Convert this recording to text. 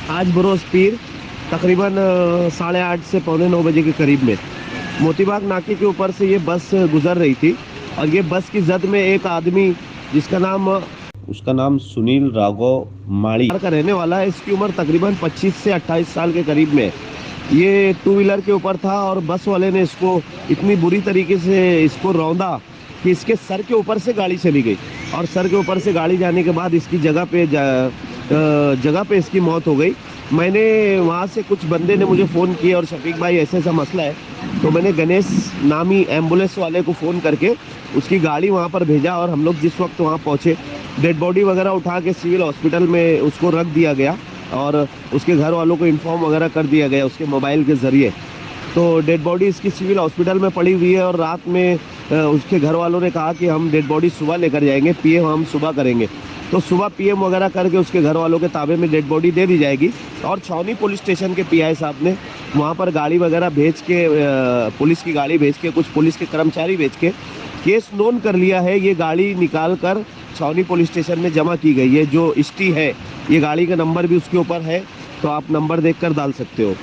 आज बरोज़ पीर तकरीबन 8:30 से पौने 9 बजे के करीब में मोतीबाग नाके के ऊपर से ये बस गुजर रही थी और ये बस की जद में एक आदमी जिसका नाम उसका नाम सुनील राघव माड़ी का रहने वाला है। इसकी उम्र तकरीबन 25 से 28 साल के करीब में है। ये टू व्हीलर के ऊपर था और बस वाले ने इसको इतनी बुरी तरीके से इसको रौंदा कि इसके सर के ऊपर से गाड़ी चली गई और सर के ऊपर से गाड़ी जाने के बाद इसकी जगह पे इसकी मौत हो गई। मैंने वहाँ से कुछ बंदे ने मुझे फ़ोन किया और शफीक भाई ऐसा ऐसा मसला है, तो मैंने गणेश नामी एम्बुलेंस वाले को फ़ोन करके उसकी गाड़ी वहाँ पर भेजा और हम लोग जिस वक्त वहाँ पहुँचे डेड बॉडी वगैरह उठा के सिविल हॉस्पिटल में उसको रख दिया गया और उसके घर वालों को इन्फॉर्म वगैरह कर दिया गया उसके मोबाइल के ज़रिए। तो डेड बॉडी इसकी सिविल हॉस्पिटल में पड़ी हुई है और रात में उसके घर वालों ने कहा कि हम डेड बॉडी सुबह लेकर जाएंगे, पीएम हम सुबह करेंगे। तो सुबह पीएम वगैरह करके उसके घर वालों के ताबे में डेड बॉडी दे दी जाएगी और छावनी पुलिस स्टेशन के पीआई साहब ने वहाँ पर गाड़ी वगैरह भेज के पुलिस की गाड़ी भेज के कुछ पुलिस के कर्मचारी भेज के केस नोन कर लिया है। ये गाड़ी निकाल कर छावनी पुलिस स्टेशन में जमा की गई है। जो इष्टी है, ये गाड़ी का नंबर भी उसके ऊपर है, तो आप नंबर देखकर डाल सकते हो।